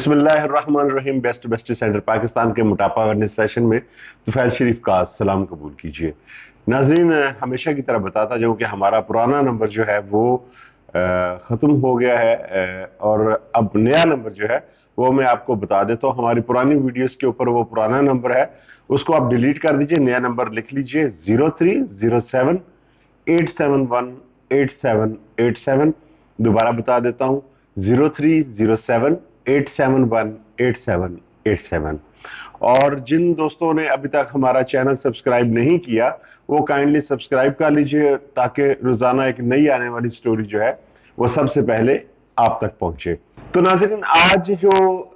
बिस्मिल्लाहिर्रहमानिर्रहीम। Best centre Pakistan के मोटापा अवेयरनेस सेशन में तुफैल शरीफ का सलाम कबूल कीजिए। नाजरीन, हमेशा की तरह बताता जाऊं कि हमारा पुराना नंबर जो है वो ख़त्म हो गया है और अब नया नंबर जो है वो मैं आपको बता देता हूँ। हमारी पुरानी वीडियोस के ऊपर वो पुराना नंबर है, उसको आप डिलीट कर दीजिए, नया नंबर लिख लीजिए 0307-871-8787। दोबारा बता देता हूँ 0307-871-8787। और जिन दोस्तों ने अभी तक हमारा चैनल सब्सक्राइब नहीं किया वो काइंडली सब्सक्राइब कर लीजिए ताकि रोजाना एक नई आने वाली स्टोरी जो है वो सबसे पहले आप तक पहुंचे। तो नाज़रीन, आज जो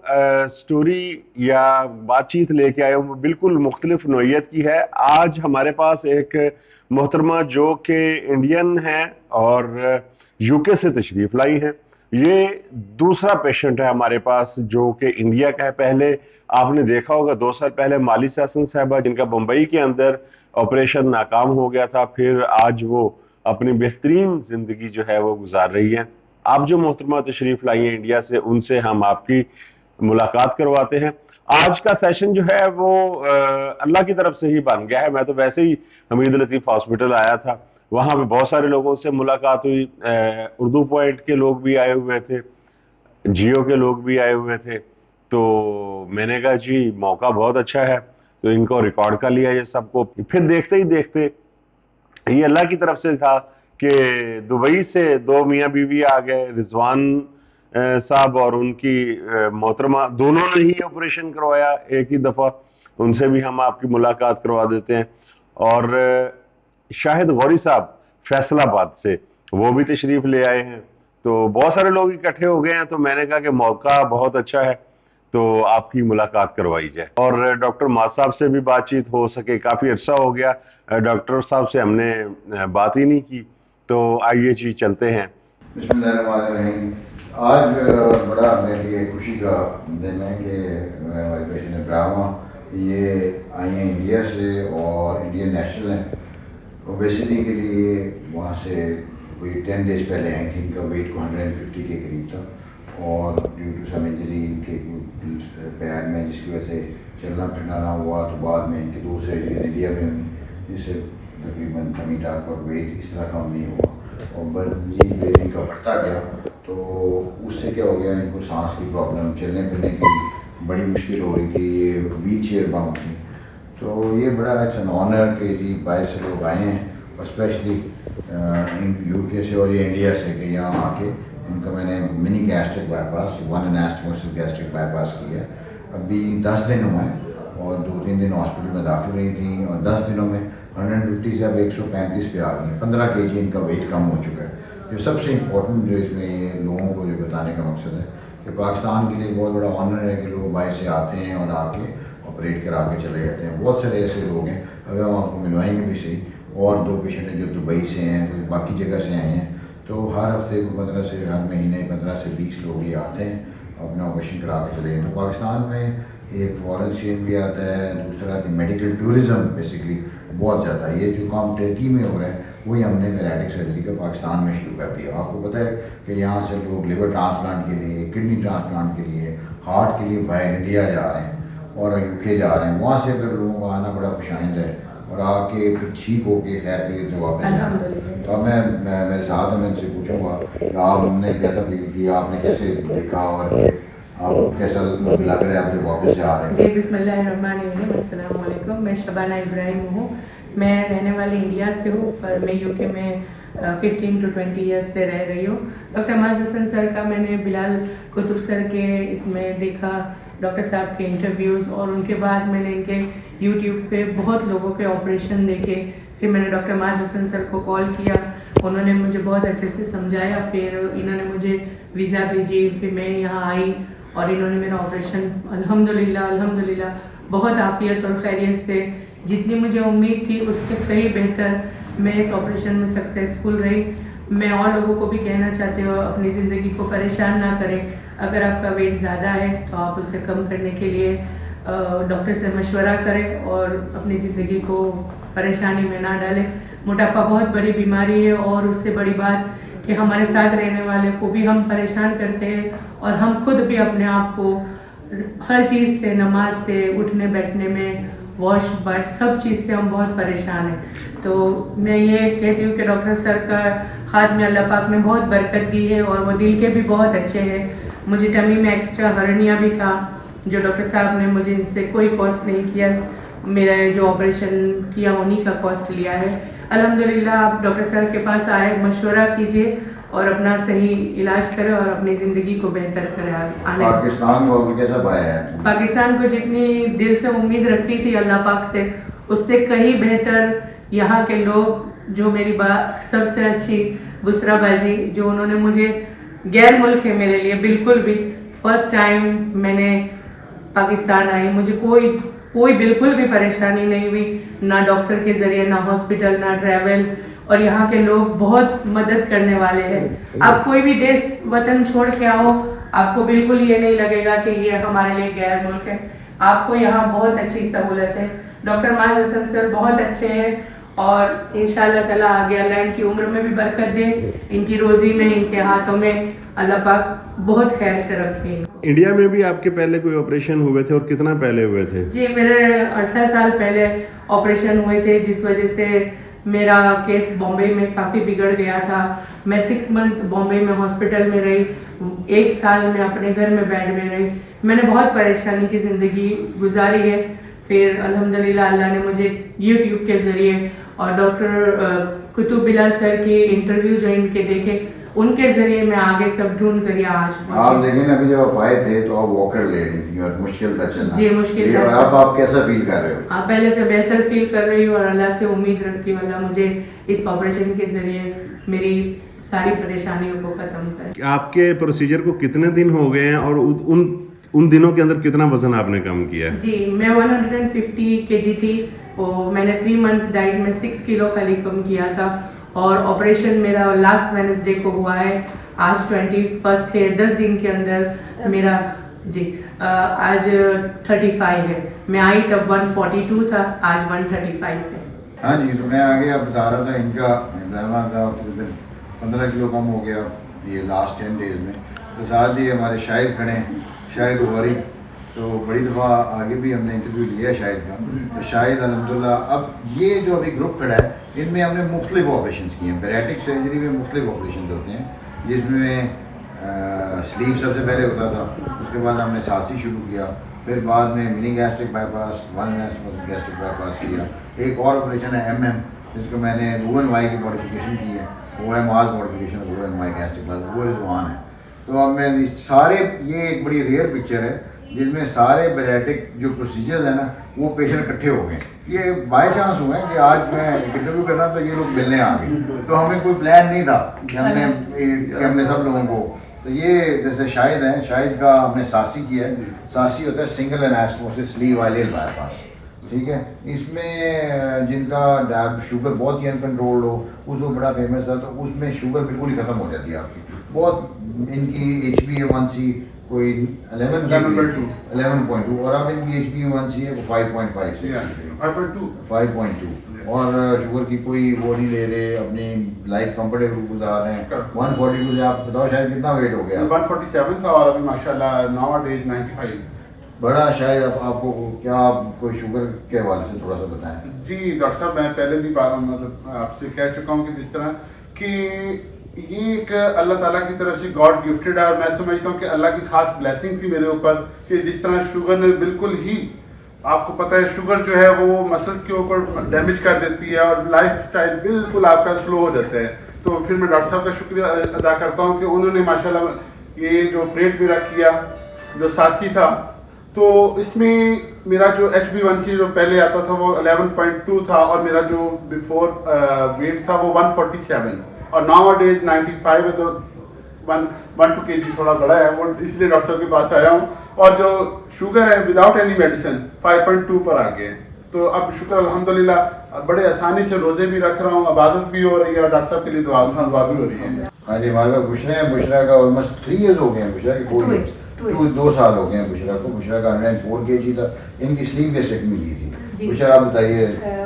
स्टोरी या बातचीत लेके आया हूँ बिल्कुल मुख्तलिफ नौइयत की है। आज हमारे पास एक मोहतरमा जो कि इंडियन है और यूके से तशरीफ लाई है। ये दूसरा पेशेंट है हमारे पास जो कि इंडिया का है। पहले आपने देखा होगा 2 साल पहले मालिसा हसन साहबा जिनका मुंबई के अंदर ऑपरेशन नाकाम हो गया था, फिर आज वो अपनी बेहतरीन जिंदगी जो है वो गुजार रही है। आप जो मोहतरमा तशरीफ लाई है इंडिया से, उनसे हम आपकी मुलाकात करवाते हैं। आज का सेशन जो है वो अल्लाह की तरफ से ही बन गया है। मैं तो वैसे ही हमीद लतीफ़ हॉस्पिटल आया था, वहां पे बहुत सारे लोगों से मुलाकात हुई। उर्दू पॉइंट के लोग भी आए हुए थे, जियो के लोग भी आए हुए थे। तो मैंने कहा जी मौका बहुत अच्छा है, तो इनको रिकॉर्ड कर लिया ये सबको। फिर देखते ही देखते ये अल्लाह की तरफ से था कि दुबई से 2 मियाँ बीवी आ गए, रिजवान साहब और उनकी मोहतरमा, दोनों ने ही ऑपरेशन करवाया एक ही दफ़ा। उनसे भी हम आपकी मुलाकात करवा देते हैं। और शाहिद गौरी साहब फैसलाबाद से, वो भी तशरीफ ले आए हैं। तो बहुत सारे लोग इकट्ठे हो गए हैं, तो मैंने कहा कि मौका बहुत अच्छा है तो आपकी मुलाकात करवाई जाए। और डॉक्टर माज साहब से भी बातचीत हो सके, काफ़ी अर्सा हो गया डॉक्टर साहब से हमने बात ही नहीं की। तो आइए जी चलते हैं। बिस्मिल्लाहिर्रहमानिर्रहीम। आज बड़ा मेरे लिए खुशी का दिन है कि हमारे पेशेंट इब्राहिमा ये आई हैं इंडिया से और इंडियन नेशनल हैं। ओबेसिटी के लिए वहाँ से कोई 10 डेज़ पहले आई थी। इनका वेट 150 के करीब था और ड्यू टू सम इंजरी इनके पैर में, जिसकी वजह से चलना फिरना ना हुआ, तो बाद में इनकी 2 सर्जरी इंडिया में हुई, जिससे तकरीबन टमी टाक और वेट इस तरह कम नहीं हुआ और मजीद वेट इनका बढ़ता गया। तो उससे क्या हो गया, इनको सांस की प्रॉब्लम, चलने फिरने की बड़ी मुश्किल हो रही थी, ये व्हील चेयर बाउंड थी। तो ये बड़ा इट्स एन ऑनर कि जी बाहर से लोग आए हैं और स्पेशली इन यूके से और ये इंडिया से, कि यहाँ आके इनका मैंने mini gastric bypass, 1 anastomosis gastric bypass किया। अभी 10 दिन हुए हैं और 2-3 दिन हॉस्पिटल में दाखिल रही थी और 10 दिनों में 150 से अब 135 पे आ गई हैं। 15 kg इनका वेट कम हो चुका है। जो सबसे इम्पोर्टेंट जो इसमें ये लोगों को जो बताने का मकसद है कि पाकिस्तान के लिए बहुत बड़ा ऑनर है कि लोग बाहर से आते हैं और आके ऑपरेट करा के चले जाते हैं। बहुत सारे ऐसे लोग हैं, अगर हम आपको मिलवाएंगे भी सही। और 2 पेशेंट हैं जो दुबई से हैं, कुछ बाकी जगह से आए हैं। तो हर हफ्ते को 15 से हर महीने 15 से 20 लोग ये आते हैं, अपना ऑपरेशन करा के चले जाते हैं। तो पाकिस्तान में एक फॉरेन चेन भी आता है, दूसरा कि मेडिकल टूरिज़म बेसिकली बहुत ज़्यादा। ये जो काम टर्की में हो रहा है वही हमने पैराडिक सर्जरी का पाकिस्तान में शुरू कर दिया। आपको पता है कि यहाँ से लोग लिवर ट्रांसप्लांट के लिए, किडनी ट्रांसप्लांट के लिए, हार्ट के लिए बाहर इंडिया जा रहे हैं और यूके जा रहे हैं। वहाँ से अगर लोगों को आना बड़ा खुशाइंद है और आके फिर ठीक होके खैर के से वापस जाना। तो अब मैं मेरे साथ में इनसे पूछूँगा कि आपने कैसा फील किया, आपने कैसे देखा और आपको कैसा लग रहा है आप जब वापस से आ रहे हैं? जी बिस्मिल्लाहिर्रहमानिर्रहीम। अस्सलाम वालेकुम। मैं शबाना इब्राहिम हूँ। मैं रहने वाली इंडिया से हूँ पर मैं यूके में 15 to 20 ईयर्स से रह रही हूँ। डॉक्टर माज हसन सर का मैंने बिलाल कुतुब सर के इसमें देखा, डॉक्टर साहब के इंटरव्यूज़, और उनके बाद मैंने इनके यूट्यूब पे बहुत लोगों के ऑपरेशन देखे। फिर मैंने डॉक्टर माज हसन सर को कॉल किया, उन्होंने मुझे बहुत अच्छे से समझाया। फिर इन्होंने मुझे वीज़ा भेजी, फिर मैं यहाँ आई और इन्होंने मेरा ऑपरेशन अल्हम्दुलिल्लाह बहुत आफियत और खैरियत से, जितनी मुझे उम्मीद थी उससे कहीं बेहतर मैं इस ऑपरेशन में सक्सेसफुल रही। मैं और लोगों को भी कहना चाहती हूँ अपनी ज़िंदगी को परेशान ना करें। अगर आपका वेट ज़्यादा है तो आप उसे कम करने के लिए डॉक्टर से मशवरा करें और अपनी ज़िंदगी को परेशानी में ना डालें। मोटापा बहुत बड़ी बीमारी है और उससे बड़ी बात कि हमारे साथ रहने वाले को भी हम परेशान करते हैं और हम खुद भी अपने आप को हर चीज़ से, नमाज से, उठने बैठने में, वॉश बट सब चीज़ से हम बहुत परेशान हैं। तो मैं ये कहती हूँ कि डॉक्टर सर का हाथ में अल्लाह पाक ने बहुत बरकत दी है और वो दिल के भी बहुत अच्छे हैं। मुझे टमी में एक्स्ट्रा हर्निया भी था जो डॉक्टर साहब ने मुझे इनसे कोई कॉस्ट नहीं किया, मेरा जो ऑपरेशन किया उन्हीं का कॉस्ट लिया है। अल्हम्दुलिल्लाह आप डॉक्टर सर के पास आए, मशवरा कीजिए और अपना सही इलाज करें और अपनी ज़िंदगी को बेहतर करें। आने पाकिस्तान को आपने कैसा पाया है? पाकिस्तान को जितनी दिल से उम्मीद रखी थी अल्लाह पाक से, उससे कहीं बेहतर यहाँ के लोग, जो मेरी बात सबसे अच्छी बुसरा बाजी, जो उन्होंने मुझे, गैर मुल्क है मेरे लिए बिल्कुल भी, फर्स्ट टाइम मैंने पाकिस्तान आई, मुझे कोई बिल्कुल भी परेशानी नहीं हुई, ना डॉक्टर के ज़रिए, ना हॉस्पिटल, ना ट्रैवल, और यहाँ के लोग बहुत मदद करने वाले हैं। आप कोई भी देश वतन छोड़ के आओ, आपको बिल्कुल ये नहीं लगेगा कि ये हमारे लिए गैर मुल्क है। आपको यहाँ बहुत अच्छी सहूलत है। डॉक्टर माज हसन सर बहुत अच्छे हैं और इंशाअल्लाह ताला आगे अल्लाह इनकी उम्र में भी बरकत दे, इनकी रोज़ी में, इनके हाथों में अल्लाह पाक बहुत खैर से रखे। इंडिया में भी आपके पहले कोई ऑपरेशन हुए थे और कितना पहले हुए थे? जी, मेरे 18 साल पहले ऑपरेशन हुए थे, जिस वजह से मेरा केस बॉम्बे में काफ़ी बिगड़ गया था। मैं 6 मंथ बॉम्बे में हॉस्पिटल में रही, 1 साल मैं अपने घर में बेड में रही। मैंने बहुत परेशानी की ज़िंदगी गुजारी है। फिर अल्हम्दुलिल्लाह अल्लाह ने मुझे यूट्यूब के ज़रिए और डॉक्टर कुतुब बिलाल सर की इंटरव्यू जो इनके देखे, उनके ज़रिए मैं आगे सब ढूंढ कर यहाँ आज आप पहुंची। देखें ना, अभी जब आप आए थे तो आप वॉकर ले रही थी और मुश्किल था चलना। जी, मुश्किल था और अब आप कैसा फील कर रहे हो? हाँ, पहले से बेहतर फील कर रही हूँ और अल्लाह से उम्मीद रखती हूँ अल्लाह मुझे इस ऑपरेशन के ज़रिए मेरी सारी परेशानियों को ख़त्म करे। आपके प्रोसीजर को कितने दिन हो गए हैं और उन दिनों के अंदर कितना वजन आपने कम किया है? जी, मैं 150 kg थी, वो मैंने 3 मंथ्स डाइट में 6 किलो खाली कम किया था और ऑपरेशन मेरा लास्ट वेडनेसडे को हुआ है। आज 21 है, 10 दिन के अंदर मेरा जी आज 35 है। मैं आई तब 142 था, आज 135 है। हाँ जी, तो मैं आगे अब बता रहा था, इनका इब्राहिमा का तकरीबन 15 किलो कम हो गया ये लास्ट 10 डेज़ में। तो साथ ही हमारे शाहिद खड़े हैं, शाहिद गौरी, तो बड़ी दफ़ा आगे भी हमने इंटरव्यू लिया है शाहिद का। तो शाहिद अल्हम्दुलिल्लाह, अब ये जो अभी ग्रुप खड़ा है, इनमें हमने मुख्तलिफ ऑपरेशन किए हैं। बैरेटिक सर्जरी में मुख्तलिफ ऑपरेशन होते हैं, जिसमें स्लीव सबसे पहले होता था, उसके बाद हमने सांसी शुरू किया, फिर बाद में mini gastric bypass, one gastric bypass किया। एक और ऑपरेशन है MM, जिसको मैंने ONY की मॉडिफिकेशन की है, वो है मास मॉडिफिकेशन ONY गैस्ट्रिक बाईपास, वो रिजवान है। तो अब मैं सारे, ये एक बड़ी रेयर पिक्चर है जिसमें सारे बैरेटिक जो प्रोसीजर्स हैं ना, वो पेशेंट इकट्ठे हो गए। ये बाय चांस हुआ है कि आज मैं इंटरव्यू करना तो ये लोग मिलने आ गए, तो हमें कोई प्लान नहीं था कि हमने सब लोगों को। तो ये जैसे शाहिद हैं, शाहिद का हमने सांसी किया है। सांसी होता है सिंगल एनास्टोमोसिस स्लीव वाइलियल बाईपास, ठीक है। इसमें जिनका शुगर बहुत ही अनकंट्रोल्ड हो, उसको बड़ा फेमस था, तो उसमें शुगर बिल्कुल ही ख़त्म हो जाती है आपकी। बहुत इनकी HbA1c कोई 11.2 और अब इनकी HbA1c है वो 5.2 और शुगर की कोई वो नहीं ले रहे, अपनी लाइफ कंफर्टेबल गुजार रहे हैं। 142 से आप बताओ शायद कितना वेट हो गया? 147 था और अभी माशाल्लाह nowadays 95। बड़ा शायद आपको क्या, कोई शुगर के हवाले से थोड़ा सा बताएं। जी डॉक्टर साहब, मैं पहले भी मतलब आपसे कह चुका हूँ कि जिस तरह कि ये एक अल्लाह ताला की तरफ से गॉड गिफ्टेड है और मैं समझता हूँ कि अल्लाह की खास ब्लेसिंग थी मेरे ऊपर कि जिस तरह शुगर ने बिल्कुल ही, आपको पता है शुगर जो है वो मसल्स के ऊपर डैमेज कर देती है और लाइफ स्टाइल बिल्कुल आपका स्लो हो जाता है। तो फिर मैं डॉक्टर साहब का शुक्रिया अदा करता हूँ कि उन्होंने माशाल्लाह ये जो ऑपरेट मेरा किया, जो सांसी था, तो इसमें मेरा जो HbA1c जो पहले आता था वो 11.2 था और मेरा जो बिफोर वेट था वो 147 और nowadays 95 है। तो 1-2 kg थोड़ा बड़ा है, वो इसलिए डॉक्टर साहब के पास आया हूँ। और जो शुगर है विदाउट एनी मेडिसिन 5.2 पर आ गए। तो अब शुक्र अल्हम्दुलिल्लाह, बड़े आसानी से रोज़े भी रख रहा हूँ, इबादत भी हो रही है और डॉक्टर साहब के लिए दुआ भी हो रही है। हाँ जी, हमारे पास बुशरा है। बुशरा का ऑलमोस्ट 3 years हो गए हैं। बुशरा की 2 साल हो गए हैं बुशरा को। बुशरा का 104 kg था। इनकी स्लीव वेस्टेक्टमी की थी। बुशरा आप बताइए।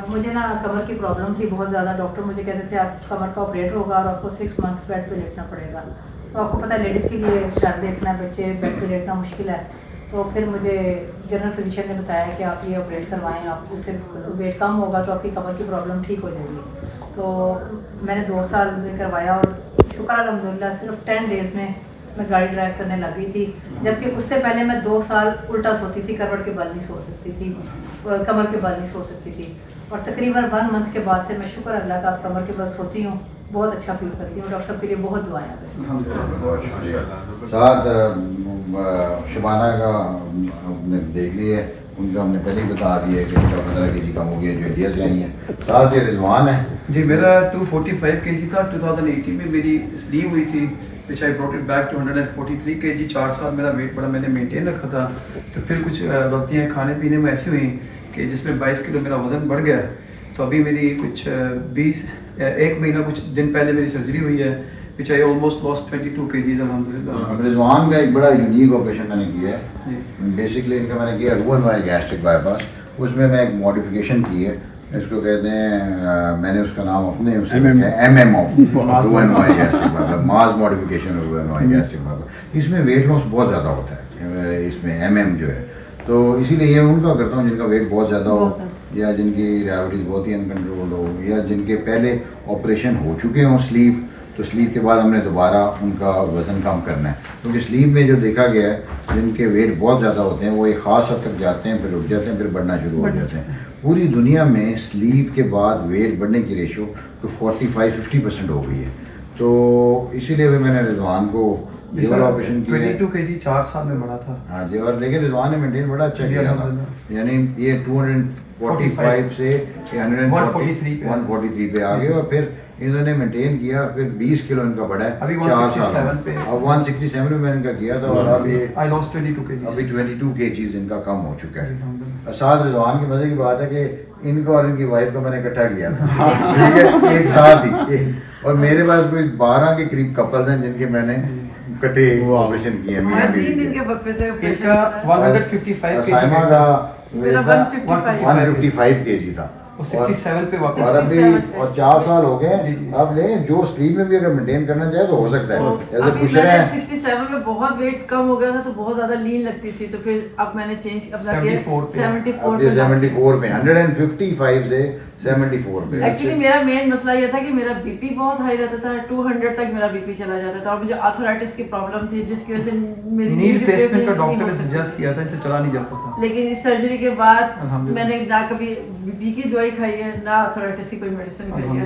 मुझे ना कमर की प्रॉब्लम थी बहुत ज़्यादा। डॉक्टर मुझे कहते थे आप कमर का ऑपरेट होगा और आपको 6 मंथ बेड पे लेटना पड़ेगा। तो आपको पता है लेडीज़ के लिए घर देखना, बच्चे बेड पे लेटना मुश्किल है। تو پھر مجھے جنرل فزیشین نے بتایا کہ آپ یہ آپریٹ کروائیں, آپ اس سے ویٹ کم ہوگا تو آپ کی کمر کی پرابلم ٹھیک ہو جائے گی. تو میں نے 2 سال میں کروایا اور شکر الحمدللہ صرف 10 ڈیز میں گاڑی ڈرائیو کرنے لگ گئی تھی, جبکہ اس سے پہلے میں 2 سال الٹا سوتی تھی, کروٹ کے بل نہیں سو سکتی تھی, کمر کے بل نہیں سو سکتی تھی. اور تقریباً 1 منتھ کے بعد سے میں شکر اللہ کا کمر کے بل سوتی ہوں, بہت اچھا فیل کرتی ہوں. ڈاکٹر صاحب کے لیے بہت دعائیں ہیں. بہت شکریہ. ساتھ شبانہ کا ہم نے دیکھ لی ہے, ان کا ہم نے پہلے ہی بتا دیا ہے کہ ان کا 15 kg کم ہو گیا جو انڈیا سے آئی ہیں. ساتھ یہ رضوان ہے. جی میرا 245 kg تھا, 2018 میں میری سلیو ہوئی تھی which I brought it back to 143 kg. 4 سال میرا ویٹ بڑا میں نے مینٹین رکھا تھا. تو پھر کچھ غلطیاں کھانے پینے میں ایسی ہوئیں کہ جس میں 22 کلو میرا وزن بڑھ گیا. تو ابھی میری کچھ 1 مہینہ کچھ دن پہلے میری سرجری ہوئی ہے which I almost lost 22 kgs الحمدللہ. اب رضوان کا ایک بڑا یونیک آپریشن میں نے کیا ہے. بیسکلی ان کا میں نے کیا روئن وائی گیسٹرک بائی پاس. اس میں ایک ماڈیفکیشن کی ہے, اس کو کہتے ہیں, میں نے اس کا نام اپنے MM of roux en Y gastric bypass, mass modification roux en Y gastric bypass. اس میں ویٹ لاس بہت زیادہ ہوتا ہے اس میں MM جو ہے. تو اسی لیے یہ ان کا کرتا ہوں جن کا ویٹ بہت زیادہ ہو, یا جن کی ڈائبٹیز بہت ہی انکنٹرول ہو, یا جن کے پہلے آپریشن ہو چکے ہوں سلیو, تو سلیو کے بعد ہم نے دوبارہ ان کا وزن کم کرنا ہے. کیونکہ سلیو میں جو دیکھا گیا ہے جن کے ویٹ بہت زیادہ ہوتے ہیں وہ ایک خاص حد تک جاتے ہیں, پھر رک جاتے ہیں, پھر بڑھنا شروع ہو جاتے ہیں. پوری دنیا میں سلیو کے بعد ویٹ بڑھنے کی ریشو تو 45-50% ہو گئی ہے. تو اسی لیے میں نے رضوان کو یہ والا آپریشن کیا ہے. 22 kg 4 سال میں بڑھا تھا. ہاں جی, اور لیکن رضوان نے مینٹین بڑا اچھا کیا تھا. یعنی یہ 245 سے 143 پہ آ گئے, اور پھر انہوں نے مینٹین کیا. پھر 20 کلو ان کا بڑھا ہے 4 سال میں. اب 167 میں ان کا کیا تھا, اور اب یہ I lost 22 kg. ابھی 22 kgs ان کا کم ہو چکا ہے. ساتھ رضوان کی مزے کی بات ہے کہ ان کو اور ان کی وائف کو میں نے اکٹھا کیا تھا, ٹھیک ہے, ایک ساتھ ہی. اور میرے پاس کوئی 12 کے قریب کپلز ہیں جن کے میں نے کٹے آپریشن کیے. 3 دن کے وقفے سے ایک کا 155 سائمہ کا 155 kg تھا, 67 پہ واپس. اور ابھی اور 4 سال ہو گئے. اب لیں جو سلیپ میں بھی اگر مینٹین کرنا چاہے تو ہو سکتا ہے. جیسے پوچھ رہے ہیں 67 میں بہت ویٹ کم ہو گیا تھا تو بہت زیادہ لین لگتی تھی, تو پھر اب میں نے چینج اپنا کیا 74 پہ 155 سے 74 پہ. ایکچولی میرا مین مسئلہ یہ تھا کہ میرا بی پی بہت ہائی رہتا تھا, 200 تک میرا بی پی چلا جاتا تھا, اور مجھے آرتھرائٹس کی پرابلم تھی جس کی وجہ سے میری نی ریپلیسمنٹ کا ڈاکٹر نے سجیسٹ کیا تھا, ان سے چلا نہیں جاتا تھا. لیکن اس سرجری کے بعد میں نے نہ کبھی بی پی کی دوائی کھائی ہے نہ آرتھرائٹس کی کوئی میڈیسن کھائی ہے.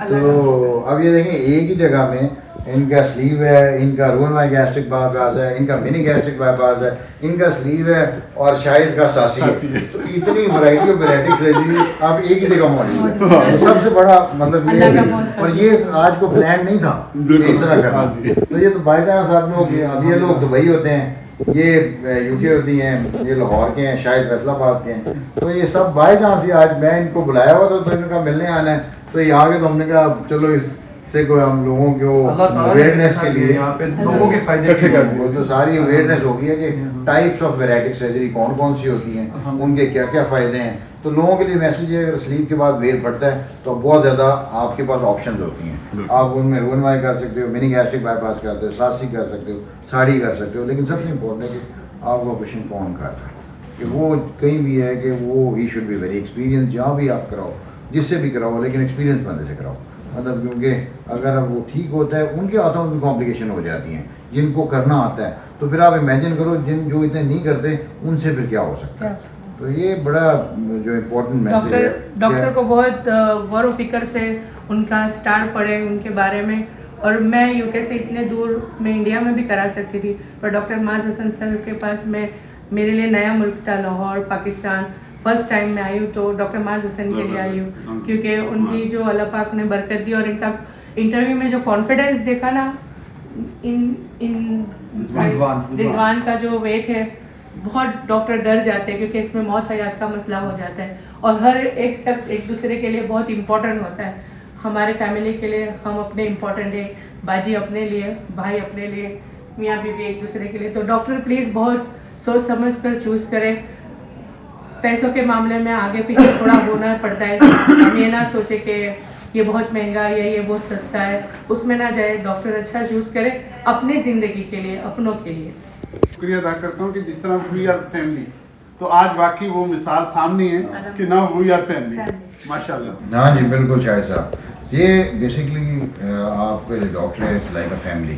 تو اب یہ دیکھیں ایک ہی جگہ میں ان کا سلیو ہے, ان کا روئن وائی گیسٹرک بائی پاس ہے, ان کا منی گیسٹرک بائی پاس ہے, ان کا سلیو ہے, اور شاہد کا ساسی ہے. تو اتنی ورائٹی آف پیریٹک سرجری اب ایک ہی جگہ موجود ہے. سب سے بڑا مطلب یہ ہے, اور یہ آج کو پلان نہیں تھا کہ اس طرح کرنا. تو یہ تو بائی چانس آپ لوگ, اب یہ لوگ دبئی ہوتے ہیں, یہ یو کے ہوتی ہیں, یہ لاہور کے ہیں, شاید فیصل آباد کے ہیں. تو یہ سب بائی چانس ہی آج میں ان کو بلایا ہوا تھا, تو ان کا ملنے آنا ہے. تو یہ آگے تو ہم نے کہا چلو اس سے کوئی ہم لوگوں کو اویئرنیس کے لیے یہاں پہ لوگوں کے فائدے اکٹھے کر دیں. تو ساری اویئرنیس ہو گئی ہے کہ ٹائپس آف ویرائٹک سرجری کون کون سی ہوتی ہیں, ان کے کیا کیا فائدے ہیں. تو لوگوں کے لیے میسج ہے اگر سلیپ کے بعد ویٹ بڑھتا ہے تو بہت زیادہ آپ کے پاس آپشنز ہوتی ہیں. آپ ان میں روئن وائی کر سکتے ہو, منی گیسٹرک بائی پاس کرتے ہو, ساسی کر سکتے ہو, ساڑی کر سکتے ہو. لیکن سب سے امپورٹنٹ ہے کہ آپ کو آپریشن کون کر رہا ہے, کہ وہ کہیں بھی ہے کہ وہ he should be very experience. جہاں بھی آپ کراؤ, جس سے بھی کراؤ, لیکن ایکسپیرینس بندے سے کراؤ. مطلب کیونکہ اگر اب وہ ٹھیک ہوتا ہے, ان کے ہاتھوں میں بھی کمپلیکیشن ہو جاتی ہیں جن کو کرنا آتا ہے. تو پھر آپ امیجن کرو جن جو اتنے نہیں کرتے ان سے پھر کیا ہو سکتا ہے. تو یہ بڑا جو امپورٹنٹ میسج ہے. ڈاکٹر کو بہت غور و فکر سے ان کا اسٹار پڑے ان کے بارے میں. اور میں یو کے سے اتنے دور میں انڈیا میں بھی کرا سکتی تھی, پر ڈاکٹر معاذ حسن سر کے پاس میں, میرے لیے نیا ملک تھا لاہور پاکستان, فرسٹ ٹائم میں آئی ہوں تو ڈاکٹر معاذ حسن کے لیے آئی ہوں, کیونکہ ان کی جو اللہ پاک نے برکت دی, اور ان کا انٹرویو میں جو کانفیڈینس دیکھا نا, ان رضوان کا جو ویٹ ہے, بہت ڈاکٹر ڈر جاتے ہیں کیونکہ اس میں موت حیات کا مسئلہ ہو جاتا ہے, اور ہر ایک شخص ایک دوسرے کے لیے بہت امپورٹنٹ ہوتا ہے. ہمارے فیملی کے لیے ہم اپنے امپورٹنٹ ہیں, باجی اپنے لیے, بھائی اپنے لیے, میاں بیوی ایک دوسرے کے لیے. تو ڈاکٹر پلیز بہت سوچ سمجھ کر چوز کریں. پیسوں کے معاملے میں آگے پیچھے تھوڑا ہونا پڑتا ہے, ہم یہ نہ سوچے کہ یہ بہت مہنگا ہے یا یہ بہت سستا ہے, اس میں نہ جائے. ڈاکٹر اچھا چوز کرے اپنی زندگی کے لیے, اپنوں کے لیے. शुक्रिया अदा करता हूँ कि जिस तरह वी आर फैमिली, तो आज वाकई वो मिसाल सामने है कि ना वी आर फैमिली, माशाल्लाह। हाँ जी बिल्कुल शाहिद साहब, ये बेसिकली आपके जो डॉक्टर है इट्स लाइक अ फैमिली,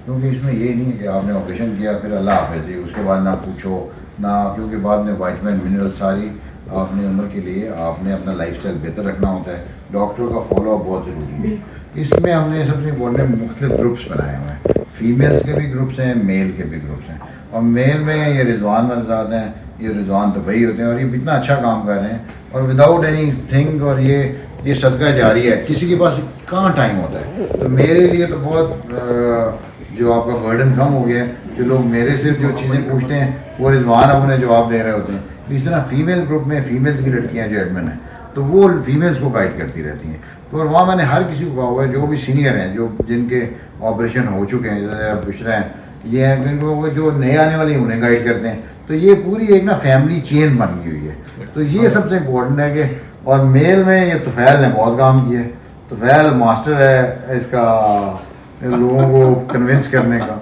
क्योंकि इसमें ये नहीं है कि आपने ऑपरेशन किया फिर अल्लाह हाफिज़ जी उसके बाद ना पूछो ना, क्योंकि बाद में वाइटमिन मिनरल सारी आपने उम्र के लिए आपने अपना लाइफस्टाइल बेहतर रखना होता है, डॉक्टर का फॉलोअप बहुत ज़रूरी है। इसमें हमने सबसे इम्पोर्टेंट मुख्तलिफ ग्रुप्स बनाए हुए हैं, फीमेल्स के भी ग्रुप्स हैं, मेल के भी ग्रुप्स हैं, और मेल में ये रिजवान मरजाद हैं, ये रिजवान दुबई होते हैं, और ये इतना अच्छा काम कर रहे हैं और विदाउट एनी थिंग, और ये सदका जारी है, किसी के पास कहाँ टाइम होता है। तो मेरे लिए तो बहुत जो आपका बर्डन कम हो गया है कि लोग मेरे से जो चीज़ें पूछते हैं वो रिजवान अब उन्हें जवाब दे रहे होते हैं। इस तरह फीमेल ग्रुप में फीमेल्स की लड़कियाँ जो एडमिन हैं तो वो फीमेल्स को गाइड करती रहती हैं, तो और वहाँ मैंने हर किसी को कहा हुआ है जो भी सीनियर हैं, जो जिनके ऑपरेशन हो चुके हैं, जैसे बुशरा हैं, ये हैं, जिनको जो नए आने वाले हैं उन्हें गाइड करते हैं। तो ये पूरी एक ना फैमिली चेन बन गई हुई है, तो ये सबसे इम्पोर्टेंट है कि, और मेल में ये तुफैल ने बहुत काम किया है, तुफैल मास्टर है इसका लोगों को कन्विंस करने का,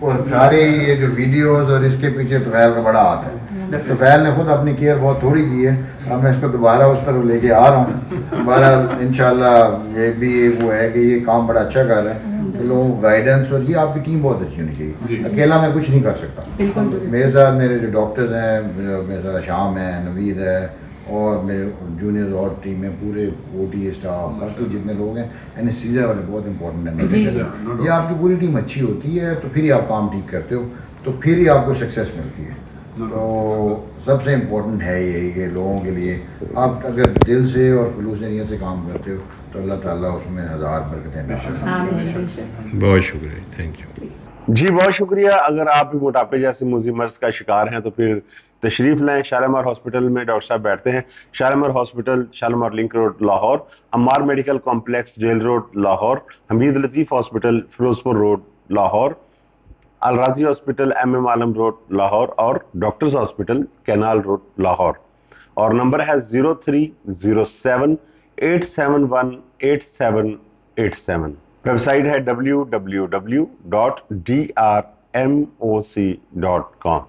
और सारी ये जो वीडियोस और इसके पीछे तुफैल का बड़ा हाथ है। तुफैल ने खुद अपनी केयर बहुत थोड़ी की है, अब मैं इसको दोबारा उस तरफ लेके आ रहा हूँ, दोबारा इंशाल्लाह। ये भी वो है कि ये काम बड़ा अच्छा कर रहे हैं, तो लोगों को गाइडेंस, और ये आपकी टीम बहुत अच्छी होनी चाहिए, अकेला मैं कुछ नहीं कर सकता। मेरे साथ मेरे जो डॉक्टर्स हैं, मेरे साथ शाम है, नवीद है, और मेरे जूनियर और टीम में पूरे OT स्टाफ, बाकी जितने लोग हैं, एनेस्थीसिया वाले बहुत इंपॉर्टेंट है। ये आपकी पूरी टीम अच्छी होती है तो फिर ही आप काम ठीक करते हो, तो फिर ही आपको सक्सेस मिलती है। तो सबसे इम्पोर्टेंट है यही कि लोगों के लिए आप अगर दिल से और खुलूस नीयत से काम करते हो तो अल्लाह ताला उसमें हज़ार बरकतें दें। बहुत शुक्रिया, थैंक यू जी, बहुत शुक्रिया। अगर आप भी मोटापे जैसे मुज़ी मर्ज का शिकार हैं तो फिर तशरीफ़ लाएँ, शालीमार हॉस्पिटल में डॉक्टर साहब बैठते हैं। Shalimar hospital, Shalimar link road Lahore, Ammar medical complex jail road Lahore, Hameed Latif hospital Ferozepur road Lahore, Al Razi hospital MM Alam road Lahore, और doctors hospital canal road Lahore. और नंबर है 0307 871 8787। वेबसाइट है www.drmoc.com।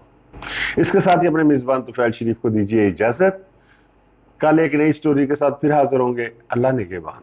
इसके साथ ही अपने मेज़बान तुफैल शरीफ को दीजिए इजाज़त। कल एक नई स्टोरी के साथ फिर हाजिर होंगे। अल्लाह निगहबान।